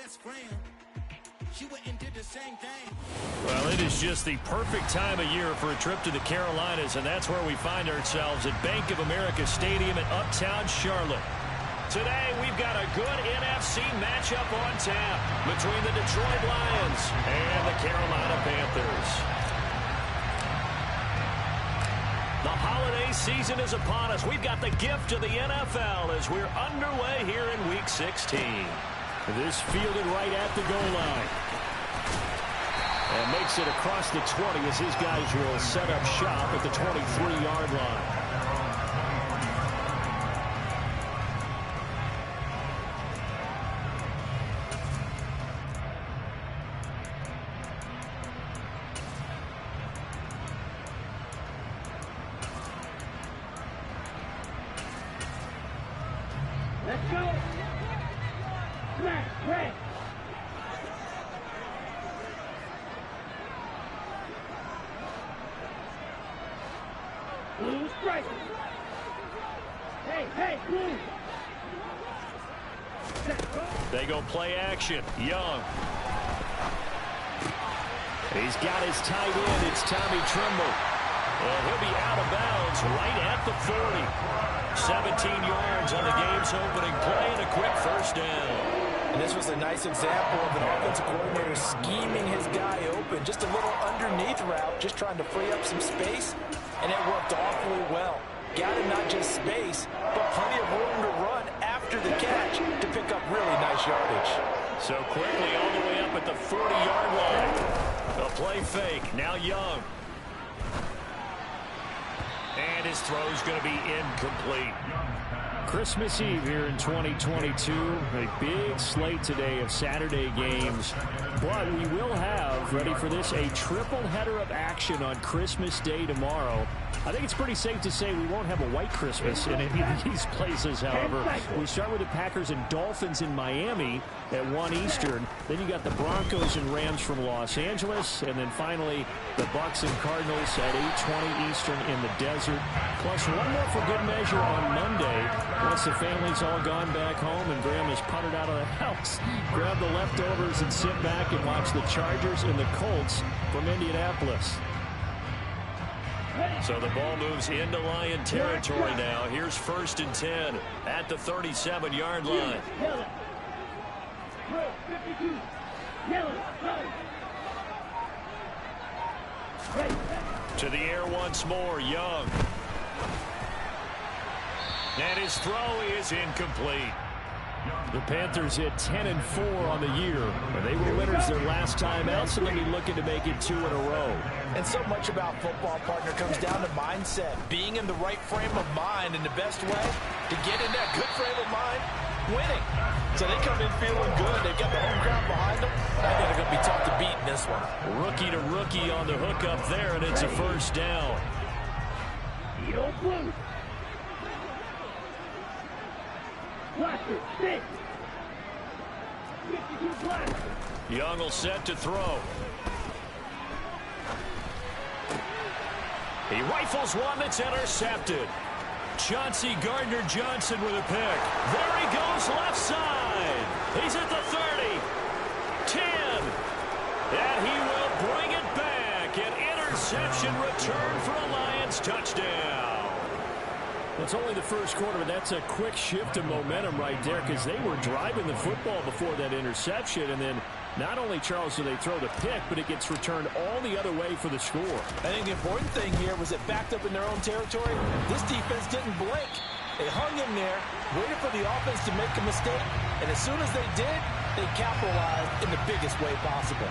best friend. She went and did the same thing. Well, it is just the perfect time of year for a trip to the Carolinas, and that's where we find ourselves at Bank of America Stadium in Uptown Charlotte. Today, we've got a good NFC matchup on tap between the Detroit Lions and the Carolina Panthers. The holiday season is upon us. We've got the gift of the NFL as we're underway here in Week 16. This fielded right at the goal line. And makes it across the 20 as his guys will set up shop at the 23-yard line. Let's go. Smash, break. Blue strike. Hey, blue. They go play action. Young. He's got his tight end. It's Tommy Tremble. And he'll be out of bounds right at the 40. 17 yards on the game's opening play and a quick first down. And this was a nice example of an offensive coordinator scheming his guy open. Just a little underneath route, just trying to free up some space, and it worked awfully well. Got him not just space, but plenty of room to run after the catch to pick up really nice yardage. So quickly all the way up at the 40-yard line. A play fake, now Young. And his throw's going to be incomplete. Christmas Eve here in 2022. A big slate today of Saturday games. But we will have, ready for this, a triple header of action on Christmas Day tomorrow. I think it's pretty safe to say we won't have a white Christmas in any of these places, however. We start with the Packers and Dolphins in Miami at 1 Eastern. Then you got the Broncos and Rams from Los Angeles. And then finally, the Bucs and Cardinals at 8:20 Eastern in the desert. Plus one more for good measure on Monday. Once the family's all gone back home and Graham has puttered out of the house, grab the leftovers and sit back and watch the Chargers and the Colts from Indianapolis. So the ball moves into Lion territory now. Here's 1st and 10 at the 37-yard line. To the air once more, Young. And his throw is incomplete. The Panthers hit 10-4 on the year. They were winners their last time out, so they'll be looking to make it 2 in a row. And so much about football, partner, comes down to mindset. Being in the right frame of mind, and the best way to get in that good frame of mind, winning. So they come in feeling good. They've got the home crowd behind them. I think they're going to be tough to beat in this one. Rookie to rookie on the hook up there, and it's a first down. Young will set to throw. He rifles one that's intercepted. Chauncey Gardner-Johnson with a pick. There he goes left side. He's at the 30. 10. And he will bring it back. An interception return for a Lions touchdown. It's only the first quarter, but that's a quick shift of momentum right there because they were driving the football before that interception. And then not only, Charles, do they throw the pick, but it gets returned all the other way for the score. I think the important thing here was it backed up in their own territory. This defense didn't blink. They hung in there, waited for the offense to make a mistake, and as soon as they did, they capitalized in the biggest way possible.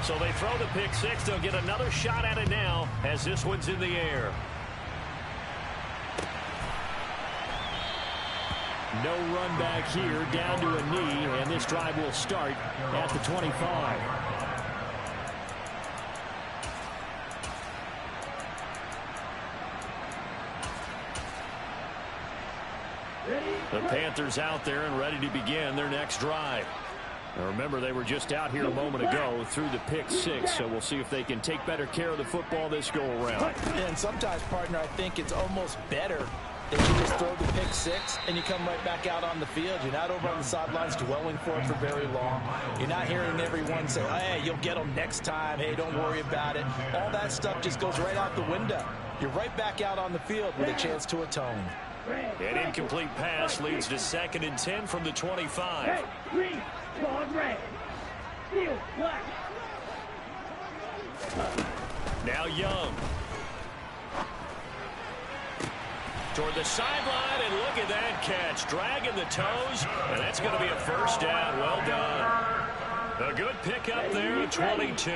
So they throw the pick six. They'll get another shot at it now as this one's in the air. No run back here, down to a knee, and this drive will start at the 25. The Panthers out there and ready to begin their next drive. Now remember, they were just out here a moment ago through the pick six, so we'll see if they can take better care of the football this go-around. And sometimes, partner, I think it's almost better that you just throw the pick six and you come right back out on the field. You're not over on the sidelines dwelling for it for very long. You're not hearing everyone say, hey, you'll get them next time. Hey, don't worry about it. All that stuff just goes right out the window. You're right back out on the field with a chance to atone. An incomplete pass leads to 2nd and 10 from the 25. Hey, green, on red. Steel, black. Now Young. Toward the sideline, and look at that catch. Dragging the toes, and that's going to be a first down. Well done. A good pickup there at 22.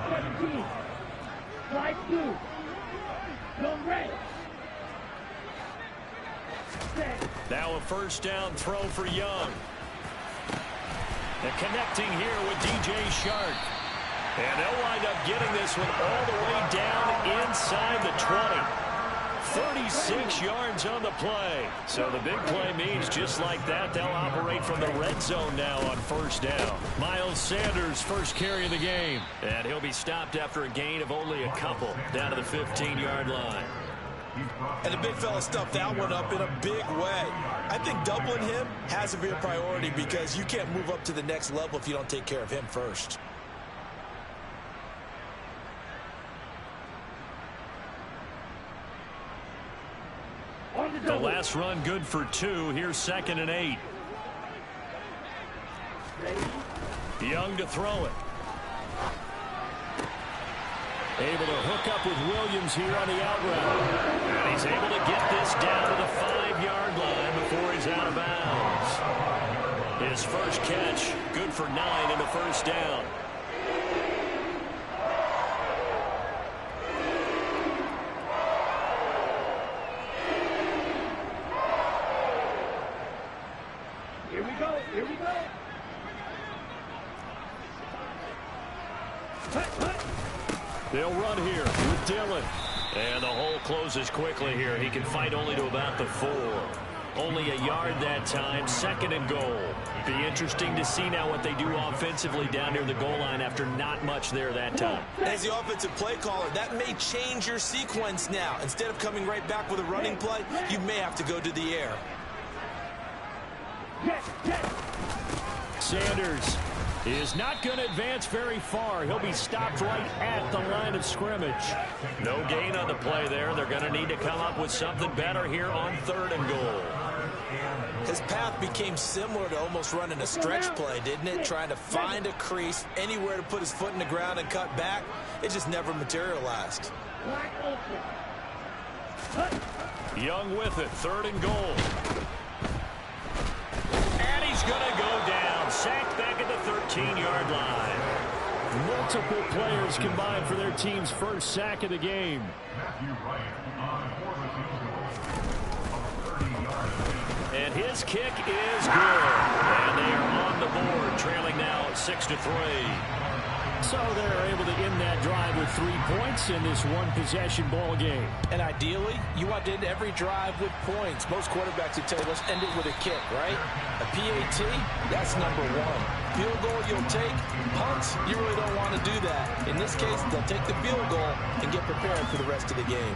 17. Slide 2. Go red. Now a first down throw for Young. And connecting here with DJ Shark. And they'll wind up getting this one all the way down inside the 20. 36 yards on the play. So the big play means just like that, they'll operate from the red zone now on first down. Miles Sanders, first carry of the game. And he'll be stopped after a gain of only a couple down to the 15-yard line. And the big fella stuffed that one up in a big way. I think doubling him has to be a priority because you can't move up to the next level if you don't take care of him first. The last run good for 2. Here's 2nd and 8. Young to throw it. Able to hook up with Williams here on the out route. And he's able to get this down to the 5-yard line before he's out of bounds. His first catch, good for 9 and a first down. Here we go. Here we go. They'll run here with Dillon. And the hole closes quickly here. He can fight only to about the 4. Only a yard that time, 2nd and goal. Be interesting to see now what they do offensively down near the goal line after not much there that time. As the offensive play caller, that may change your sequence now. Instead of coming right back with a running play, you may have to go to the air. Sanders is not going to advance very far. He'll be stopped right at the line of scrimmage. No gain on the play there. They're going to need to come up with something better here on 3rd and goal. His path became similar to almost running a stretch play, didn't it? Trying to find a crease, anywhere to put his foot in the ground and cut back. It just never materialized. Young with it, 3rd and goal. And he's going to go down. Sacked back at the 13-yard line. Multiple players combined for their team's first sack of the game. And his kick is good. And they are on the board, trailing now 6-3. So they're able to end that drive with 3 points in this one-possession ball game. And ideally, you want to end every drive with points. Most quarterbacks would tell you, let's end it with a kick, right? A PAT, that's number 1. Field goal you'll take. Punts, you really don't want to do that. In this case, they'll take the field goal and get prepared for the rest of the game.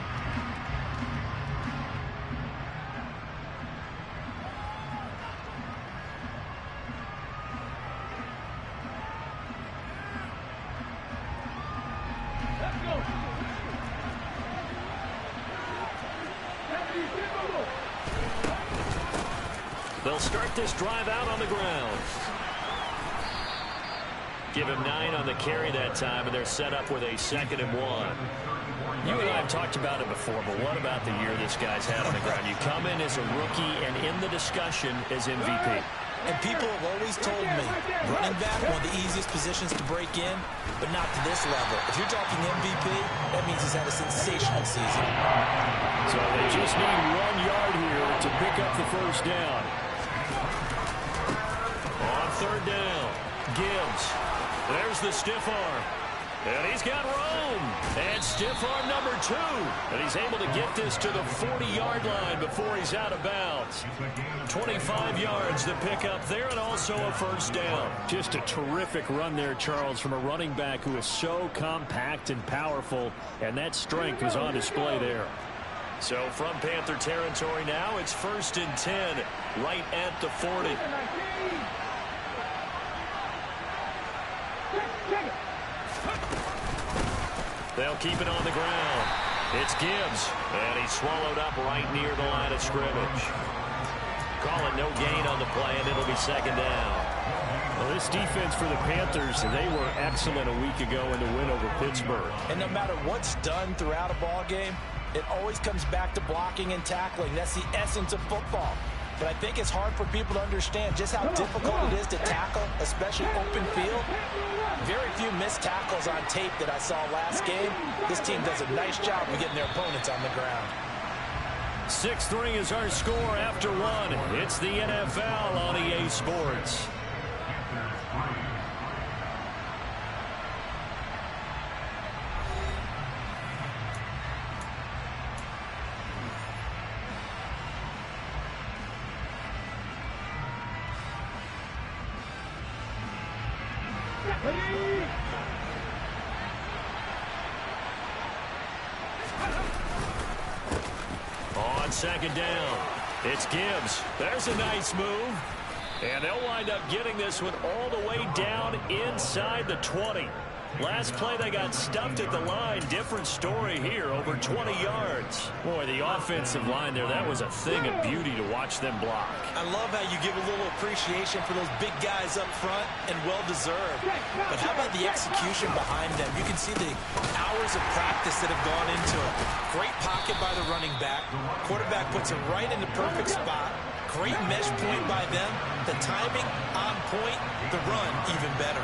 They'll start this drive out on the ground. Give him 9 on the carry that time, and they're set up with a 2nd and 1. You and I have talked about it before, but what about the year this guy's had on the ground? You come in as a rookie and in the discussion as MVP. And people have always told me, running back, one of the easiest positions to break in, but not to this level. If you're talking MVP, that means he's had a sensational season. So they just need 1 yard here to pick up the first down. On 3rd down, Gibbs. There's the stiff arm. And he's got room. And stiff arm number 2. And he's able to get this to the 40-yard line before he's out of bounds. 25 yards to pick up there, and also a first down. Just a terrific run there, Charles, from a running back who is so compact and powerful, and that strength was on display there. So from Panther territory now, it's 1st and 10, right at the 40. They'll keep it on the ground. It's Gibbs, and he's swallowed up right near the line of scrimmage. Calling no gain on the play, and it'll be 2nd down. Well, this defense for the Panthers, they were excellent a week ago in the win over Pittsburgh. And no matter what's done throughout a ball game, it always comes back to blocking and tackling. That's the essence of football. But I think it's hard for people to understand just how difficult it is to tackle, especially open field. Very few missed tackles on tape that I saw last game. This team does a nice job of getting their opponents on the ground. 6-3 is our score after 1. It's the NFL on EA Sports. On 2nd down, it's Gibbs. There's a nice move. And they'll wind up getting this one all the way down inside the 20. Last play, they got stuffed at the line. Different story here, over 20 yards. Boy, the offensive line there, that was a thing of beauty to watch them block. I love how you give a little appreciation for those big guys up front, and well-deserved. But how about the execution behind them? You can see the hours of practice that have gone into it. Great pocket by the running back. Quarterback puts it right in the perfect spot. Great mesh point by them. The timing on point. The run even better.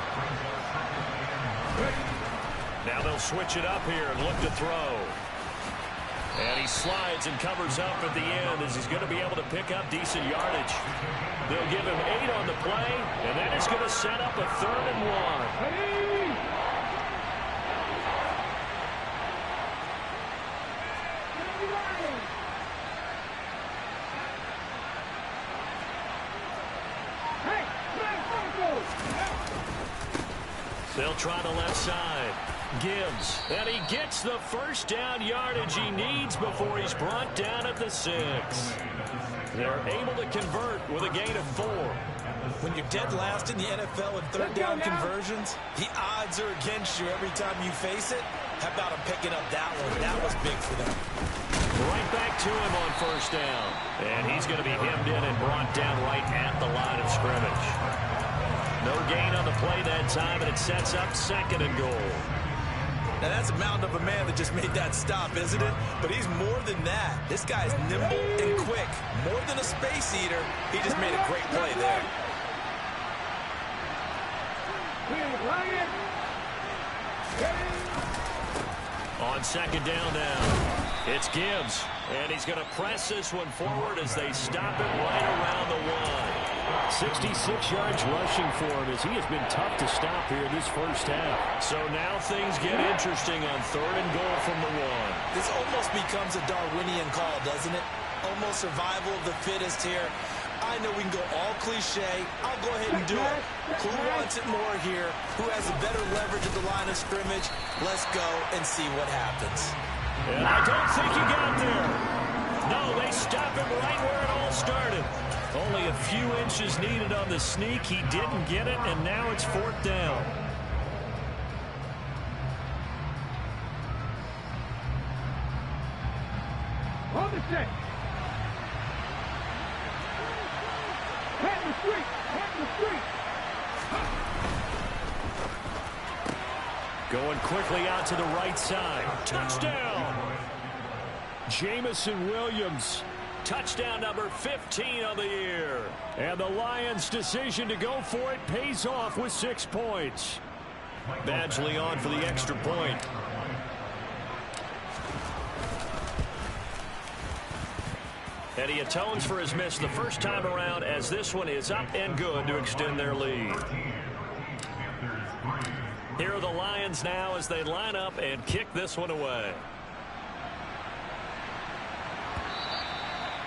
Now they'll switch it up here and look to throw. And he slides and covers up at the end as he's going to be able to pick up decent yardage. They'll give him 8 on the play, and that is going to set up a 3rd and 1. They'll try the left side. Gibbs, and he gets the first down yardage he needs before he's brought down at the 6. They're able to convert with a gain of 4. When you're dead last in the NFL in 3rd down conversions, the odds are against you every time you face it. How about him picking up that one? That was big for them. Right back to him on 1st down. And he's going to be hemmed in and brought down right at the line of scrimmage. No gain on the play that time, and it sets up 2nd and goal. Now, that's a mountain of a man that just made that stop, isn't it? But he's more than that. This guy's nimble and quick. More than a space eater, he just made a great play there. On 2nd down now, it's Gibbs. And he's going to press this one forward as they stop it right around the 1. 66 yards rushing for him as he has been tough to stop here in this first half. So now things get interesting on 3rd and goal from the 1. This almost becomes a Darwinian call, doesn't it? Almost survival of the fittest here. I know we can go all cliche. I'll go ahead and do it. Who wants it more here? Who has a better leverage at the line of scrimmage? Let's go and see what happens. And I don't think he got there. No, they stop him right where it all started. Only a few inches needed on the sneak. He didn't get it, and now it's 4th down. On the check. Head the street. Head the street. Going quickly out to the right side. Touchdown! Jamison Williams. Touchdown number 15 of the year. And the Lions' decision to go for it pays off with 6 points. Badgley on for the extra point. And he atones for his miss the first time around as this one is up and good to extend their lead. Here are the Lions now as they line up and kick this one away.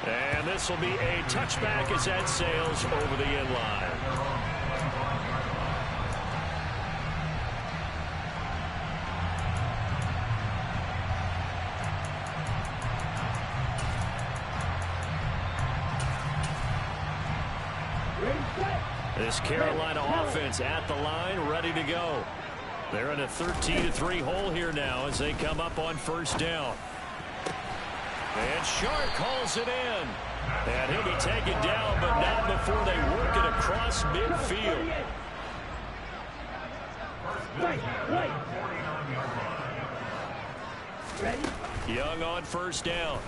And this will be a touchback as that sails over the end line. This Carolina offense at the line, ready to go. They're in a 13-3 hole here now as they come up on first down. And Sharp calls it in. And he'll be taken down, but not before they work it across midfield. Young on first down.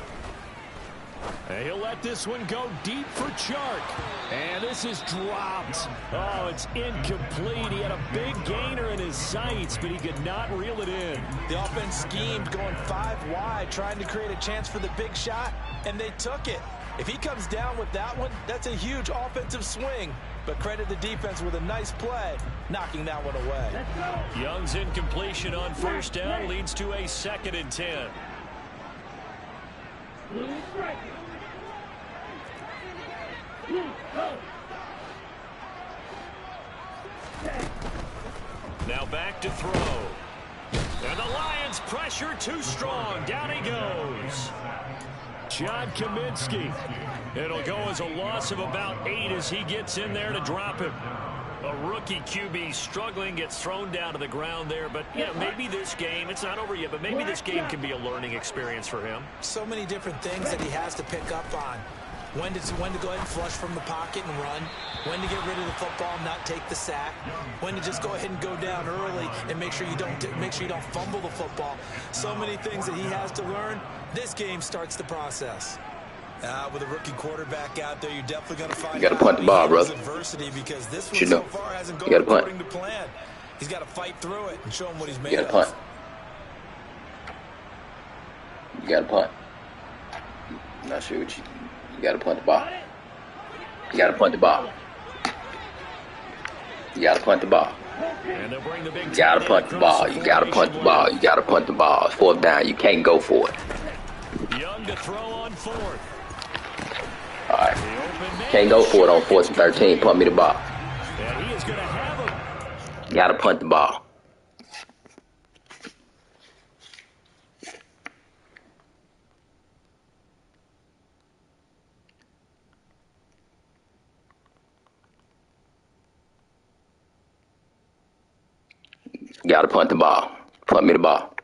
And he'll let this one go deep for Chark. And this is dropped. Oh, it's incomplete. He had a big gainer in his sights, but he could not reel it in. The offense schemed, going 5 wide, trying to create a chance for the big shot, and they took it. If he comes down with that one, that's a huge offensive swing. But credit the defense with a nice play, knocking that one away. Young's incompletion on first down leads to a 2nd and 10. Now back to throw. And the Lions pressure too strong. Down he goes. John Kaminsky. It'll go as a loss of about 8 as he gets in there to drop him. A rookie QB struggling, gets thrown down to the ground there. But, yeah, maybe this game, it's not over yet, but maybe this game can be a learning experience for him. So many different things that he has to pick up on. When to go ahead and flush from the pocket and run. When to get rid of the football and not take the sack. When to just go ahead and go down early and make sure you don't fumble the football. So many things that he has to learn. This game starts the process. With a rookie quarterback out there, you're definitely going to find you got to punt the ball, brother. Adversity because this one so far hasn't gone according to plan. He's got to fight through it and show him what he's made of. You got to punt. You got to punt. I'm not sure what you got to punt the ball. You got to punt the ball. You got to punt the ball. You got to punt the ball. You got to punt the ball. You got to punt the ball. It's 4th down. You can't go for it. Young to throw on 4th. All right. Can't go for it on 4th and 13. Punt me the ball. And he is going to have him. You got to punt the ball. You got to punt the ball. Punt me the ball.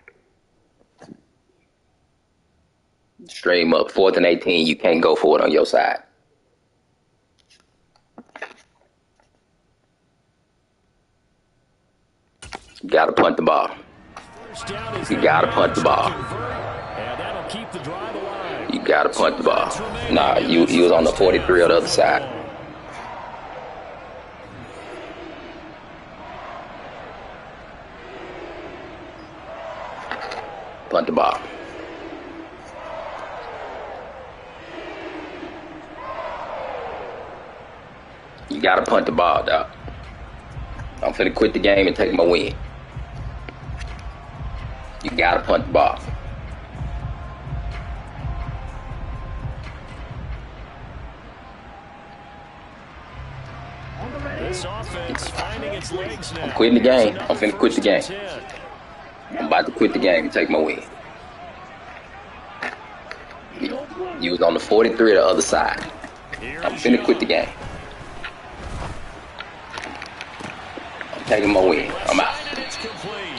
Stream up 4th and 18. You can't go for it on your side. You got to punt the ball. You got to punt the ball. You got to punt the ball. Nah, you was on the 43 on the other side. Punt the ball. You gotta punt the ball, dog. I'm finna quit the game and take my win. You gotta punt the ball. This offense finding its legs now. I'm quitting the game. I'm finna quit the game. I'm about to quit the game and take my win. You was on the 43 the other side. I'm finna quit the game. I'm taking my win. I'm out.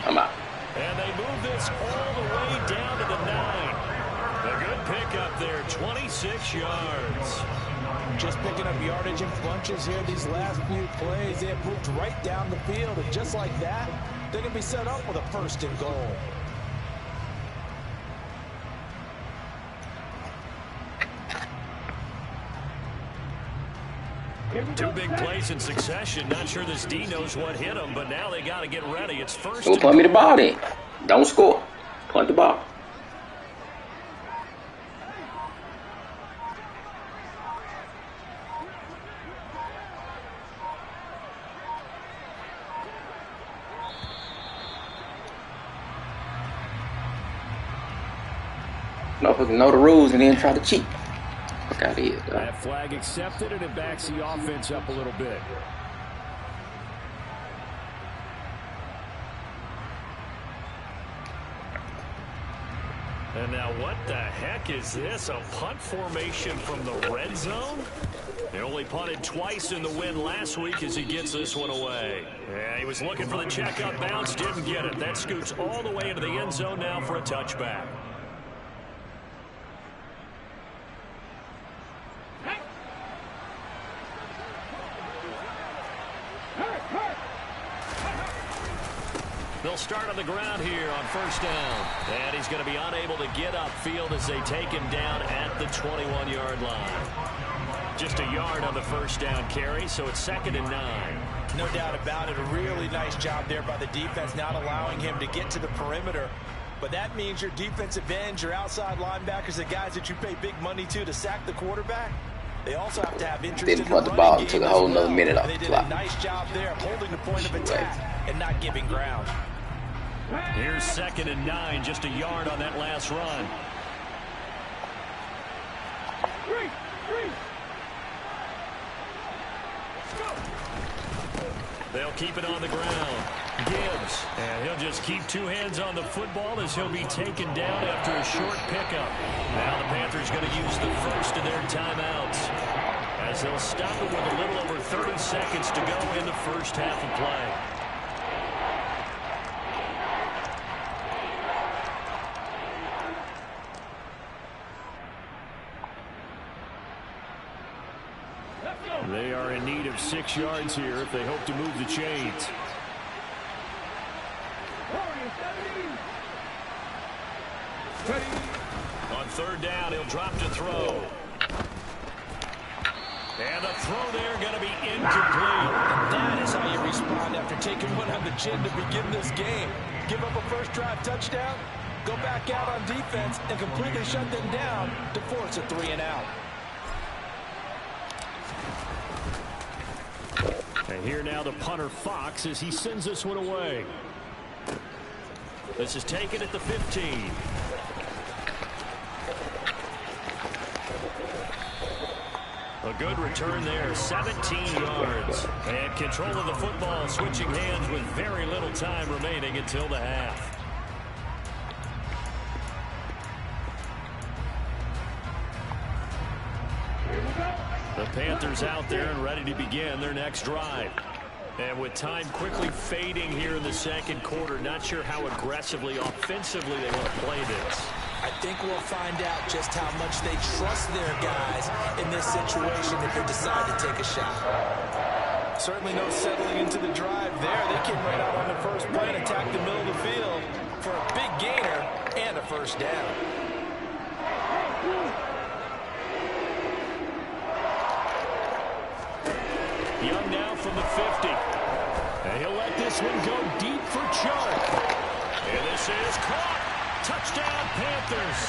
I'm out. And they move this all the way down to the 9. A good pickup there, 26 yards. Just picking up yardage in bunches here these last few plays. They have moved right down the field, and just like that, they're going to be set up with a 1st and goal. Two big plays in succession. Not sure this D knows what hit him, but now they got to get ready. It's 1st. Well, punt me the ball then. Don't score. Punt the ball. Motherfuckers know the rules and then try to cheat. Fuck out of here, dog. That flag accepted, and it backs the offense up a little bit. And now what the heck is this? A punt formation from the red zone? He only punted twice in the win last week as he gets this one away. Yeah, he was looking for the check-up bounce, didn't get it. That scoots all the way into the end zone now for a touchback. They'll start on the ground here on first down. And he's going to be unable to get upfield as they take him down at the 21-yard line. Just a yard on the first down carry, so it's 2nd and 9. No doubt about it. A really nice job there by the defense, not allowing him to get to the perimeter. But that means your defensive ends, your outside linebackers, the guys that you pay big money to sack the quarterback, they also have to have interest Didn't in punt the ball and took a whole nother minute off the the clock. clock. They did a nice job there holding the point of attack and not giving ground. Here's 2nd and 9, just a yard on that last run. They'll keep it on the ground. Gibbs, and he'll just keep two hands on the football as he'll be taken down after a short pickup. Now the Panthers going to use the first of their timeouts as they'll stop it with a little over 30 seconds to go in the first half of play. They are in need of 6 yards here if they hope to move the chains. On third down, he'll drop to throw. And the throw there going to be incomplete. That is how you respond after taking one on the chin to begin this game. Give up a first drive touchdown, go back out on defense, and completely shut them down to force a 3-and-out. And here now the punter Fox as he sends this one away. This is taken at the 15. A good return there, 17 yards. And control of the football, switching hands with very little time remaining until the half. The Panthers out there and ready to begin their next drive. And with time quickly fading here in the second quarter, not sure how aggressively, offensively they want to play this. I think we'll find out just how much they trust their guys in this situation if they decide to take a shot. Certainly no settling into the drive there. They came right out on the first play and attacked the middle of the field for a big gainer and a first down. Young now from the 50. And he'll let this one go deep for Chark. And this is caught. Touchdown, Panthers.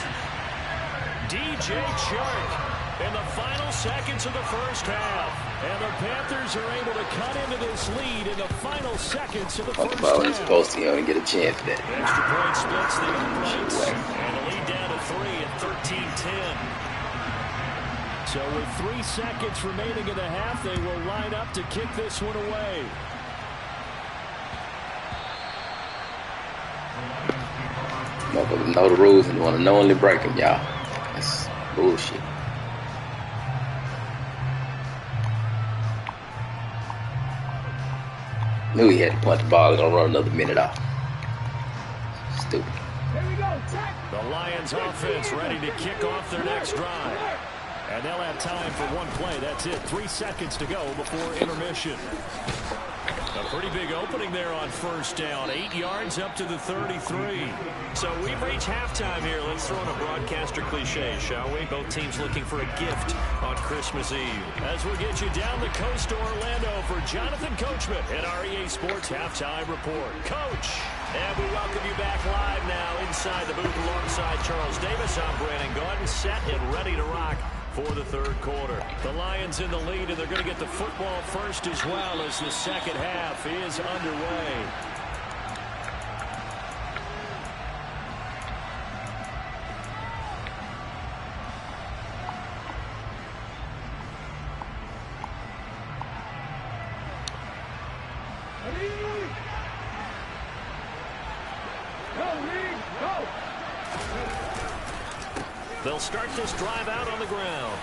DJ Chark in the final seconds of the first half. And the Panthers are able to cut into this lead in the final seconds of the first half. He's supposed to get a chance at that. Extra point splits the uprights. And the lead down to 3 at 13-10. So with 3 seconds remaining in the half, they will line up to kick this one away. Motherfuckers know the rules and want to knowingly break them, y'all. That's bullshit. Knew he had to punt the ball. Gonna run another minute off. Stupid. The Lions offense ready to kick off their next drive. And they'll have time for one play. That's it. 3 seconds to go before intermission. A pretty big opening there on first down. 8 yards up to the 33. So we've reached halftime here. Let's throw in a broadcaster cliche, shall we? Both teams looking for a gift on Christmas Eve. As we'll get you down the coast to Orlando for Jonathan Coachman at our EA Sports Halftime Report. Coach, and we welcome you back live now inside the booth alongside Charles Davis. I'm Brandon Gaudin, set and ready to rock for the third quarter. The Lions in the lead, and they're going to get the football first as well as the second half is underway. They'll start this drive out on the ground.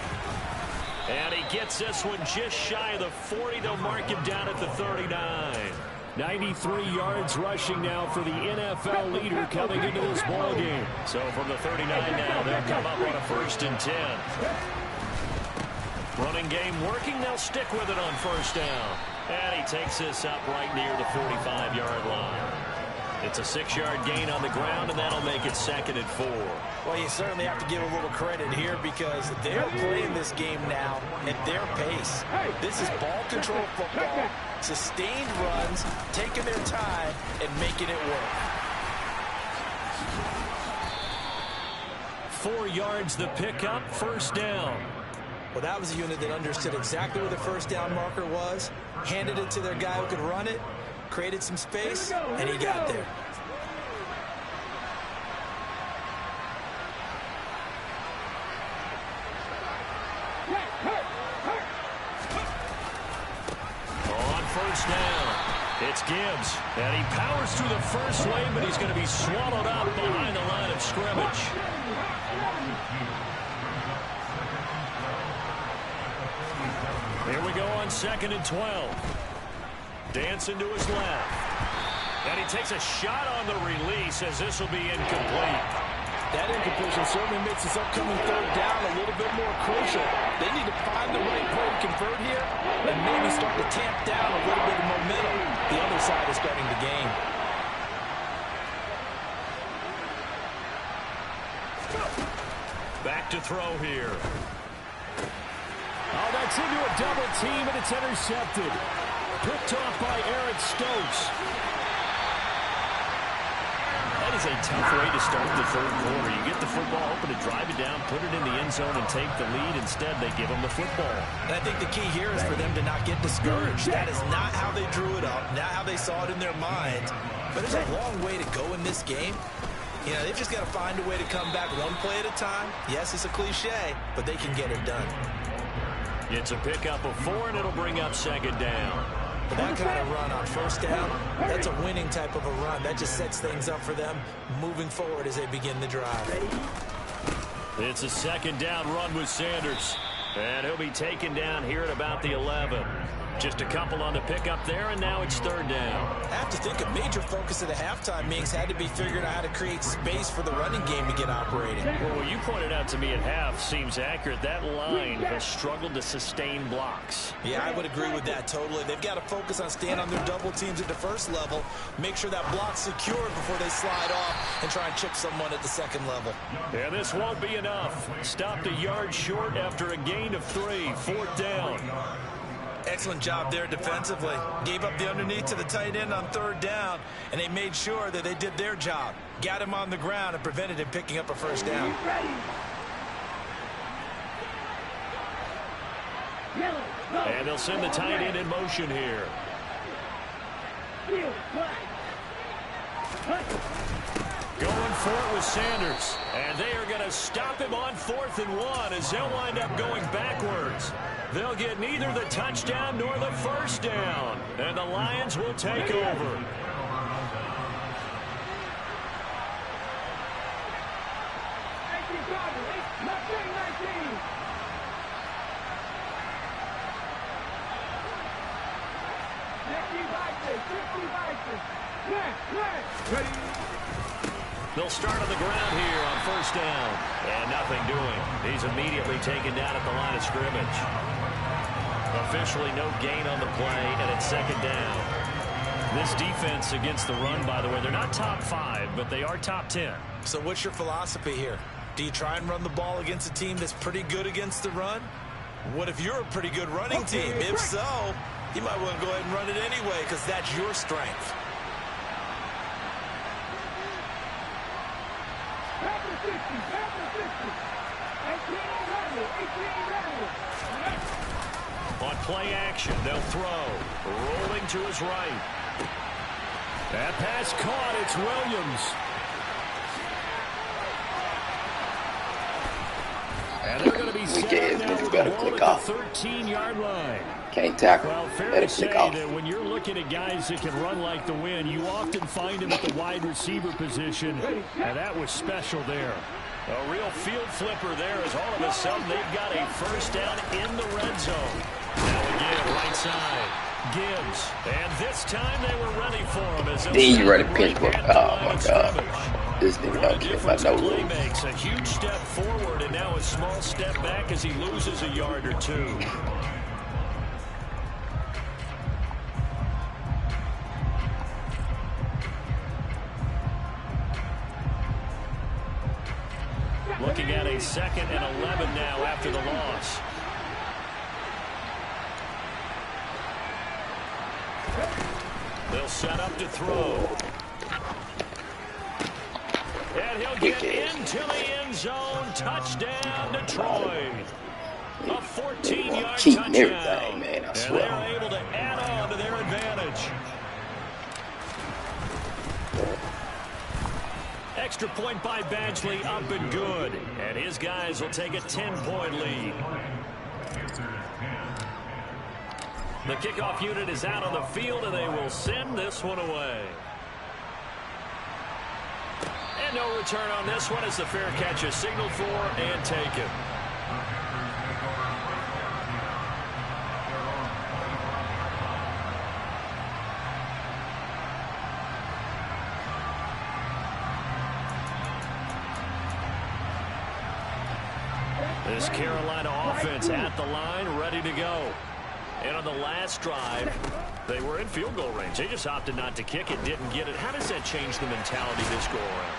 And he gets this one just shy of the 40. They'll mark him down at the 39. 93 yards rushing now for the NFL leader coming into this ball game. So from the 39 now, they'll come up on a 1st and 10. Running game working. They'll stick with it on 1st down. And he takes this up right near the 45-yard line. It's a 6-yard gain on the ground, and that'll make it 2nd and 4. Well, you certainly have to give a little credit here because they're playing this game now at their pace. This is ball control football, sustained runs, taking their time, and making it work. 4 yards the pickup, 1st down. Well, that was a unit that understood exactly where the 1st down marker was, handed it to their guy who could run it, created some space, and he got there. On 1st down, it's Gibbs. And he powers through the first lane, but he's going to be swallowed up behind the line of scrimmage. Here we go on 2nd and 12. Dancing to his left. And he takes a shot on the release as this will be incomplete. That incompletion certainly makes this upcoming 3rd down a little bit more crucial. They need to find the right play to convert here and maybe start to tamp down a little bit of momentum. The other side is starting the game. Back to throw here. Oh, that's into a double team, and it's intercepted. Picked off by Eric Stokes. That is a tough way to start the 3rd quarter. You get the football open to drive it down, put it in the end zone, and take the lead. Instead, they give them the football. And I think the key here is for them to not get discouraged. That is not how they drew it up, not how they saw it in their mind. But there's a long way to go in this game. You know, they've just got to find a way to come back one play at a time. Yes, it's a cliche, but they can get it done. It's a pickup of 4, and it'll bring up 2nd down. But that kind of run on 1st down, that's a winning type of a run. That just sets things up for them moving forward as they begin the drive. It's a 2nd down run with Sanders. And he'll be taken down here at about the 11. Just a couple on the pickup there, and now it's 3rd down. I have to think a major focus of the halftime meetings had to be figuring out how to create space for the running game to get operating. Well, what you pointed out to me at half seems accurate. That line has struggled to sustain blocks. Yeah, I would agree with that totally. They've got to focus on staying on their double teams at the 1st level, make sure that block's secured before they slide off and try and chip someone at the 2nd level. Yeah, this won't be enough. Stopped a yard short after a gain of 3, 4th down. Excellent job there defensively. Gave up the underneath to the tight end on 3rd down, and they made sure that they did their job. Got him on the ground and prevented him picking up a 1st down. And they'll send the tight end in motion here. Going for it with Sanders. And they are going to stop him on 4th and 1 as they'll wind up going backwards. They'll get neither the touchdown nor the 1st down. And the Lions will take over. They'll start on the ground here on 1st down. And nothing doing. He's immediately taken down at the line of scrimmage. Officially no gain on the play, and it's 2nd down. This defense against the run, by the way, they're not top 5, but they are top 10. So what's your philosophy here? Do you try and run the ball against a team that's pretty good against the run? What if you're a pretty good running team? If so, you might want to go ahead and run it anyway because that's your strength. On play action, they'll throw. Rolling to his right. That pass caught. It's Williams. And they're going to be be Weak set ass now nigga with better the ball click at off. the 13-yard line. Can't tackle. Well, fair Better to click say off. that when you're looking at guys that can run like the wind, you often find them at the wide receiver position, and that was special there. A real field flipper there as all of a sudden they've got a first down in the red zone. Now again, right side. Gibbs. And this time they were ready for him. As Then you ready to right pinch, bro. at the Oh, line my of God. scrimmage. This nigga What a don't care about difference no a play rules. makes. A huge step forward and now a small step back as he loses a yard or two. Looking at a 2nd and 11 now after the loss. They'll set up to throw. And he'll get into the end zone. Touchdown, Detroit. A 14-yard Cheating everything, touchdown. man. I And swear. they're able to add on to their advantage. Extra point by Badgley, up and good. And his guys will take a 10-point lead. The kickoff unit is out on the field, and they will send this one away. And no return on this one as the fair catch is signaled for and taken. This Carolina offense at the line, ready to go. And on the last drive, they were in field goal range. They just opted not to kick it, didn't get it. How does that change the mentality this go around?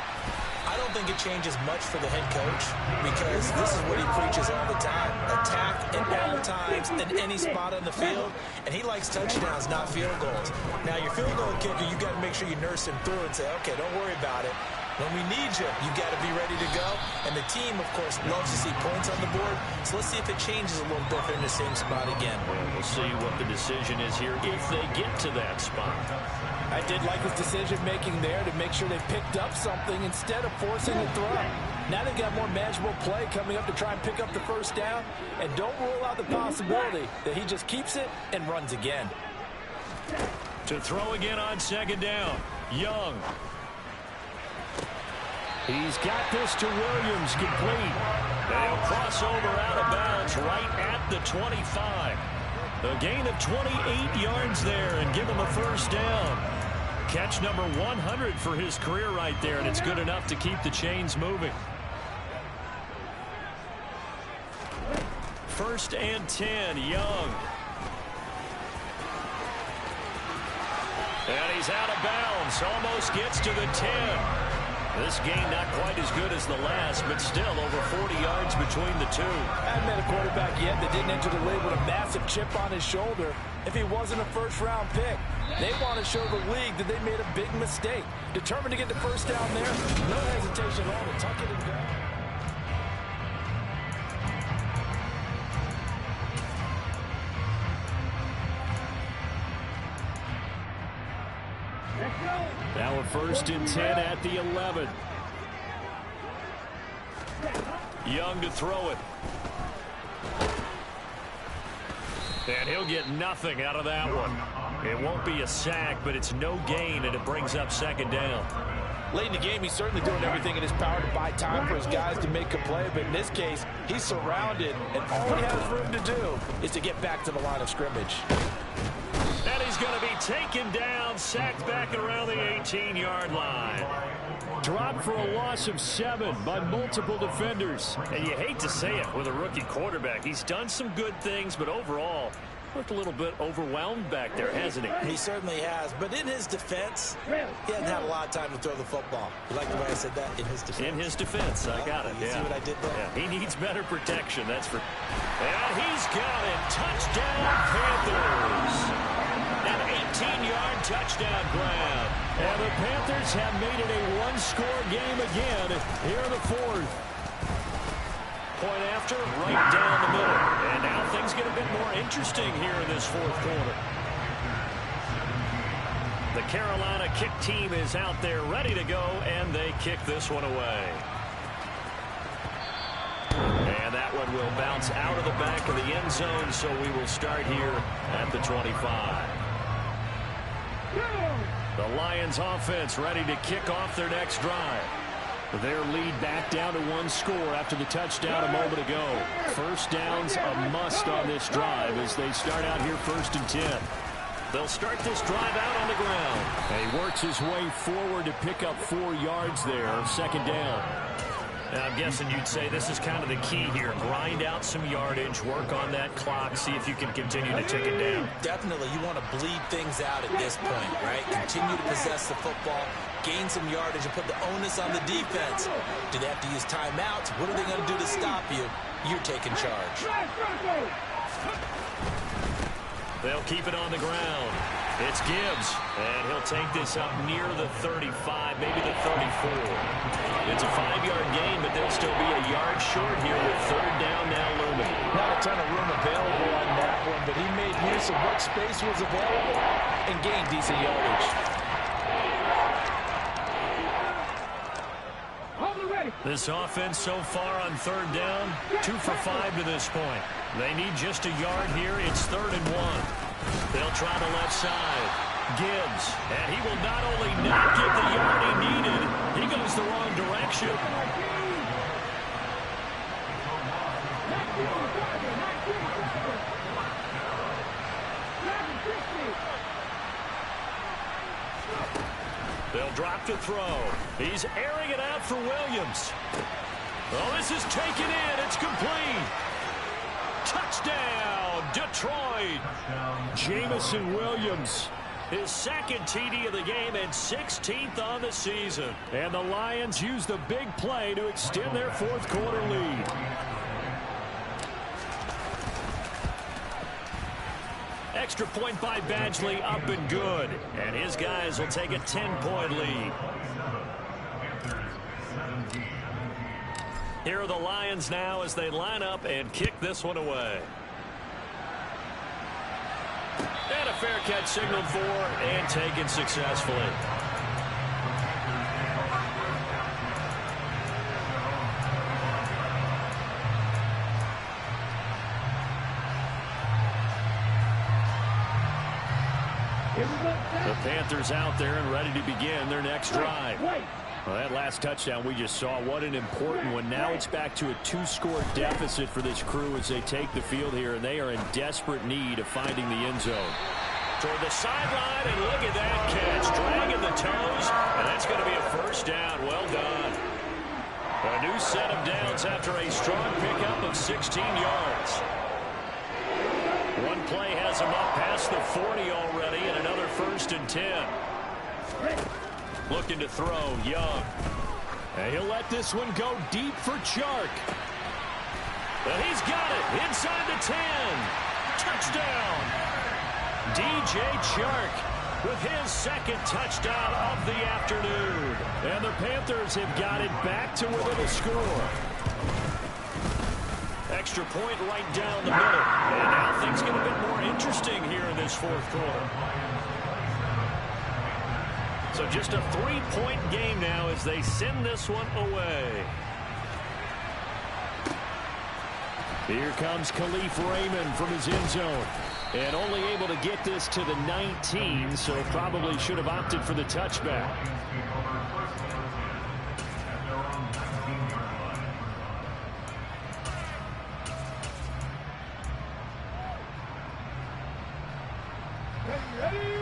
I don't think it changes much for the head coach because this is what he preaches all the time. Attack at all times in any spot on the field, and he likes touchdowns, not field goals. Now, your field goal kicker, you got to make sure you nurse him through and say, okay, don't worry about it. When we need you, you got to be ready to go. And the team, of course, loves to see points on the board. So let's see if it changes a little different in the same spot again. Well, we'll see what the decision is here if they get to that spot. I did like his decision-making there to make sure they picked up something instead of forcing a throw. Now they've got more manageable play coming up to try and pick up the first down. And don't rule out the possibility that he just keeps it and runs again. To throw again on 2nd down. Young. He's got this to Williams, complete. They'll cross over out of bounds right at the 25. A gain of 28 yards there and give him a first down. Catch number 100 for his career right there, and it's good enough to keep the chains moving. 1st and 10, Young. And he's out of bounds, almost gets to the 10. This game not quite as good as the last, but still over 40 yards between the two. I haven't met a quarterback yet that didn't enter the league with a massive chip on his shoulder if he wasn't a first-round pick. They want to show the league that they made a big mistake. Determined to get the first down there, no hesitation at all to tuck it and go. Now a 1st and 10 at the 11. Young to throw it. And he'll get nothing out of that one. It won't be a sack, but it's no gain, and it brings up 2nd down. Late in the game, he's certainly doing everything in his power to buy time for his guys to make a play. But in this case, he's surrounded, and all he has room to do is to get back to the line of scrimmage. And he's going to be taken down, sacked back around the 18-yard line. Dropped for a loss of 7 by multiple defenders. And you hate to say it with a rookie quarterback. He's done some good things, but overall, looked a little bit overwhelmed back there, hasn't he? He certainly has. But in his defense, he hasn't had a lot of time to throw the football. You like the way I said that? In his defense. In his defense, I got it. You see what I did there? Yeah, he needs better protection, that's for... And he's got it. Touchdown, Panthers. An 18-yard touchdown grab. And the Panthers have made it a one-score game again here in the 4th. Point after, right down the middle. And now things get a bit more interesting here in this 4th quarter. The Carolina kick team is out there ready to go, and they kick this one away. And that that one will bounce out of the back of the end zone, so we will start here at the 25. The Lions offense ready to kick off their next drive. Their lead back down to 1 score after the touchdown a moment ago. First down's a must on this drive as they start out here 1st and 10. They'll start this drive out on the ground. And he works his way forward to pick up 4 yards there, 2nd down. And I'm guessing you'd say this is kind of the key here. Grind out some yardage, work on that clock, see if you can continue to tick it down. Definitely, you want to bleed things out at this point, right? Continue to possess the football, gain some yardage, and put the onus on the defense. Do they have to use timeouts? What are they going to do to stop you? You're taking charge. They'll keep it on the ground. It's Gibbs, and he'll take this up near the 35, maybe the 34. It's a 5-yard gain, but they'll still be a yard short here with 3rd down now looming. Not a ton of room available on that one, but he made use of what space was available and gained decent yardage. This offense so far on 3rd down, 2 for 5 to this point. They need just a yard here. It's 3rd and 1. They'll try the left side. Gibbs, and he will not only not get the yard he needed, he goes the wrong direction. They'll drop to throw. He's airing it out for Williams. Oh, this is taken in. It's complete. Touchdown, Detroit. Jamison Williams, his 2nd TD of the game and 16th on the season. And the Lions use the big play to extend their 4th quarter lead. Extra point by Badgley, up and good. And his guys will take a 10-point lead. Here are the Lions now as they line up and kick this one away. And a fair catch signaled for and taken successfully. The Panthers out there and ready to begin their next drive. Well, that last touchdown we just saw, what an important one. Now it's back to a 2-score deficit for this crew as they take the field here, and they are in desperate need of finding the end zone. Toward the sideline, and look at that catch. Dragging the toes, and that's going to be a 1st down. Well done. A new set of downs after a strong pickup of 16 yards. One play has him up past the 40 already, and another 1st and 10. Looking to throw, Young. And he'll let this one go deep for Chark. And he's got it inside the 10. Touchdown. DJ Chark with his 2nd touchdown of the afternoon. And the Panthers have got it back to within a score. Extra point right down the middle. And now things get a bit more interesting here in this 4th quarter. So just a 3-point game now as they send this one away. Here comes Khalif Raymond from his end zone. And only able to get this to the 19, so probably should have opted for the touchback.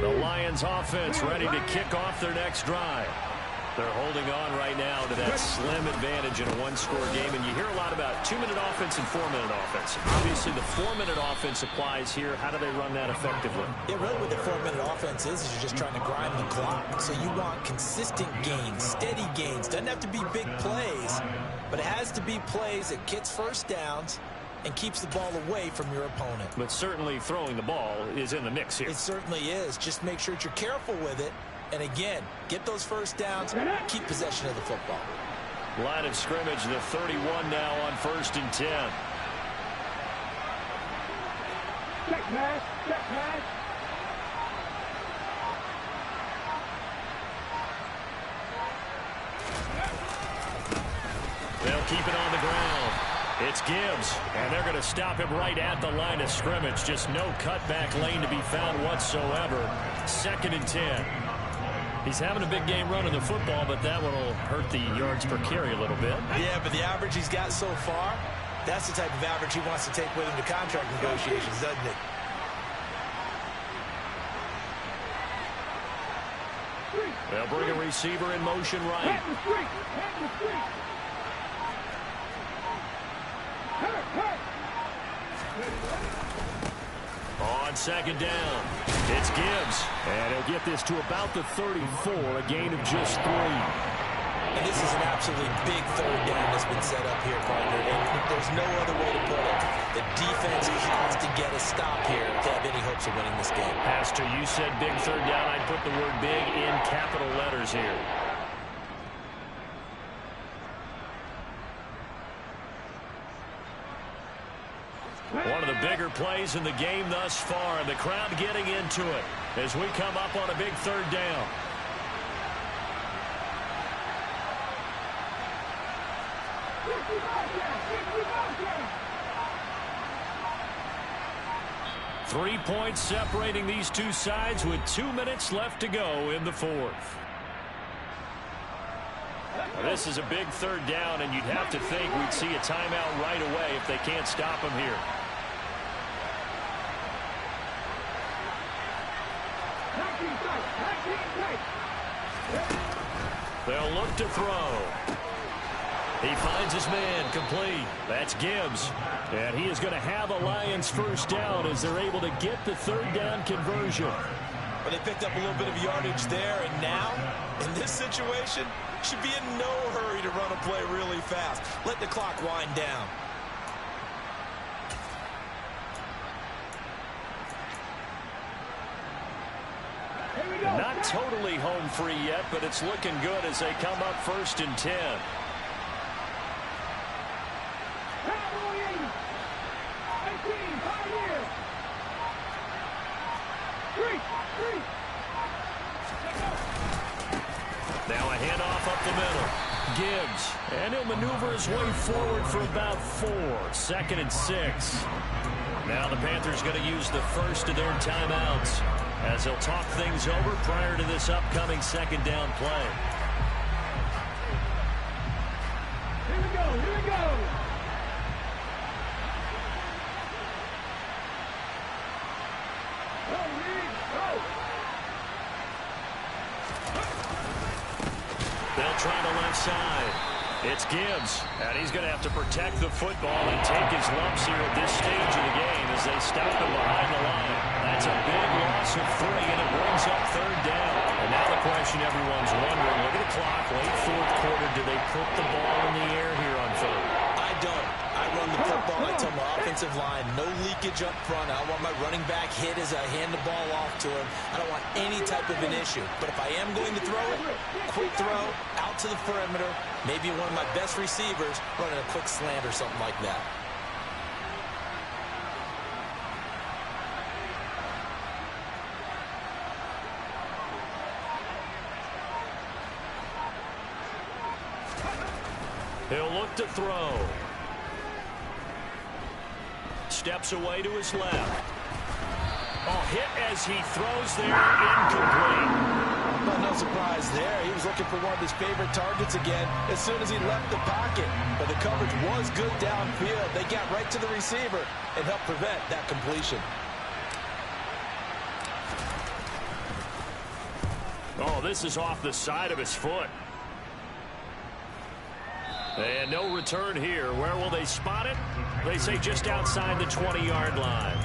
The Lions offense ready to kick off their next drive. They're holding on right now to that slim advantage in a 1-score game. And you hear a lot about 2-minute offense and 4-minute offense. Obviously, the 4-minute offense applies here. How do they run that effectively? Yeah, really what the 4-minute offense is you're just trying to grind the clock. So you want consistent gains, steady gains. Doesn't have to be big plays, but it has to be plays that gets 1st downs and keeps the ball away from your opponent. But certainly throwing the ball is in the mix here. It certainly is. Just make sure that you're careful with it. And again, get those 1st downs, keep possession of the football. Line of scrimmage, the 31 now on 1st and 10. Check pass, check pass. They'll keep it on the ground. It's Gibbs, and they're going to stop him right at the line of scrimmage. Just no cutback lane to be found whatsoever. 2nd and 10. He's having a big game running the football, but that one will hurt the yards per carry a little bit. Yeah, but the average he's got so far, that's the type of average he wants to take with him to contract negotiations, doesn't it? They'll bring a receiver in motion right. On 2nd down, it's Gibbs. And he'll get this to about the 34, a gain of just 3. And this is an absolutely big 3rd down that's been set up here, partner. And there's no other way to put it. The defense has to get a stop here to have any hopes of winning this game. Pastor, you said big 3rd down. I'd put the word big in capital letters here. One of the bigger plays in the game thus far, and the crowd getting into it as we come up on a big 3rd down. Three points separating these two sides with 2 minutes left to go in the 4th. This is a big 3rd down, and you'd have to think we'd see a timeout right away if they can't stop him here. They'll look to throw. He finds his man complete. That's Gibbs. And he is going to have a Lions 1st down as they're able to get the 3rd down conversion. Well, they picked up a little bit of yardage there, and now, in this situation, should be in no hurry to run a play really fast. Let the clock wind down. Not totally home free yet, but it's looking good as they come up 1st and 10. Now a handoff up the middle. Gibbs, and he'll maneuver his way forward for about 4. 2nd and 6. Now the Panthers going to use the first of their timeouts as they'll talk things over prior to this upcoming 2nd down play. Here we go, here we go. They'll try the left side. It's Gibbs, and he's going to have to protect the football and take his lumps here at this stage of the game as they stop him behind the line. That's a big loss of 3, and it brings up 3rd down. And now the question everyone's wondering, look at the clock, late 4th quarter, do they put the ball in the air here on 3rd? I don't. I run the football. I tell my offensive line, no leakage up front. I don't want my running back hit as I hand the ball off to him. I don't want any type of an issue. But if I am going to throw it, quick throw, out to the perimeter, maybe one of my best receivers running a quick slant or something like that. He'll look to throw. Steps away to his left. Oh, hit as he throws there, incomplete. Well, no surprise there. He was looking for one of his favorite targets again as soon as he left the pocket. But the coverage was good downfield. They got right to the receiver and helped prevent that completion. Oh, this is off the side of his foot. And no return here. Where will they spot it? They say just outside the 20-yard line.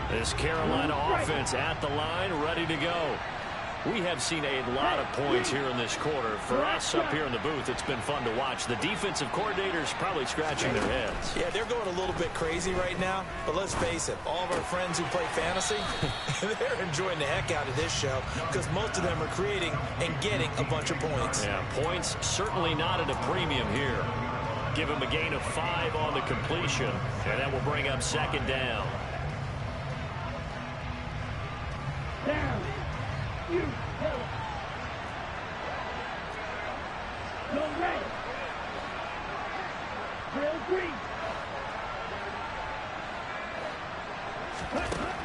This Carolina offense at the line, ready to go. We have seen a lot of points here in this quarter. For us up here in the booth, it's been fun to watch. The defensive coordinators probably scratching their heads. Yeah, they're going a little bit crazy right now. But let's face it, all of our friends who play fantasy, they're enjoying the heck out of this show because most of them are creating and getting a bunch of points. Yeah, points certainly not at a premium here. give him a gain of 5 on the completion, and that will bring up second down. Down. You. Go red. Drill green.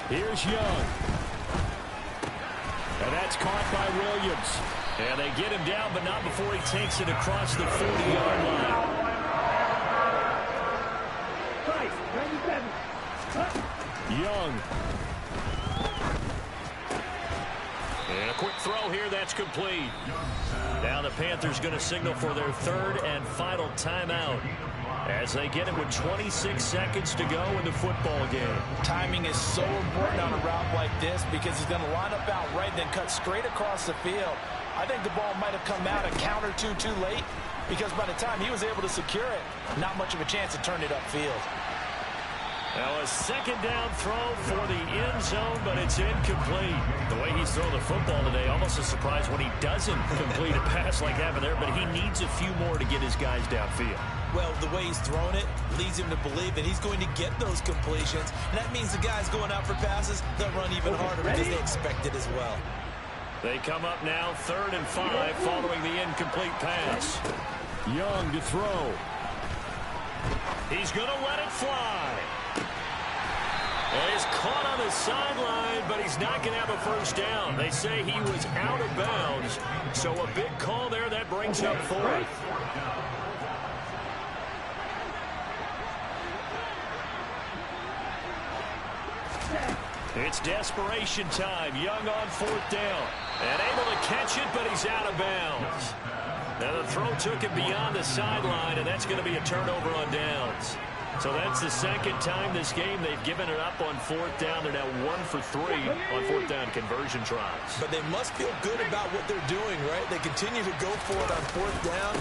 Here's Young. And that's caught by Williams. And they get him down, but not before he takes it across the 40-yard line. Price, 97. Young. And a quick throw here, that's complete. Now the Panthers going to signal for their third and final timeout as they get it with 26 seconds to go in the football game. Timing is so important on a route like this because he's going to line up out right, then cut straight across the field. I think the ball might have come out a count or two too late because by the time he was able to secure it, not much of a chance to turn it upfield. Now a second down throw for the end zone, but it's incomplete. The way he's throwing the football today, almost a surprise when he doesn't complete a pass like happened there, but he needs a few more to get his guys downfield. Well, the way he's thrown it leads him to believe that he's going to get those completions. And that means the guys going out for passes, they'll run even harder because they expect it as well. They come up now 3rd and 5 following the incomplete pass. Young to throw. He's going to let it fly. And he's caught on the sideline, but he's not going to have a first down. They say he was out of bounds. So a big call there that brings up 4th. It's desperation time. Young on 4th down. And able to catch it, but he's out of bounds. Now the throw took him beyond the sideline, and that's going to be a turnover on downs. So that's the second time this game they've given it up on 4th down. They're now 1 for 3 on 4th down conversion tries. But they must feel good about what they're doing, right? They continue to go for it on 4th down.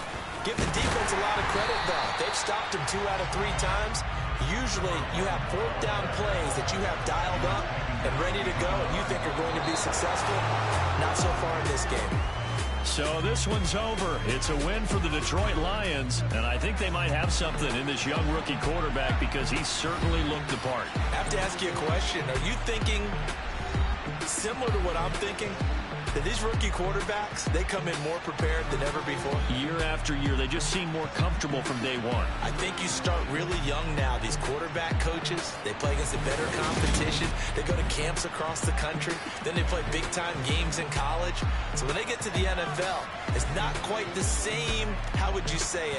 Give the defense a lot of credit, though. They've stopped him 2 out of 3 times. Usually you have 4th down plays that you have dialed up and ready to go and you think are going to be successful. Not so far in this game. So this one's over. It's a win for the Detroit Lions, and I think they might have something in this young rookie quarterback because he certainly looked the part. I have to ask you a question. Are you thinking similar to what I'm thinking? That these rookie quarterbacks, they come in more prepared than ever before? Year after year, they just seem more comfortable from day one. I think you start really young now. These quarterback coaches, they play against a better competition. They go to camps across the country. Then they play big-time games in college. So when they get to the NFL, it's not quite the same, how would you say it?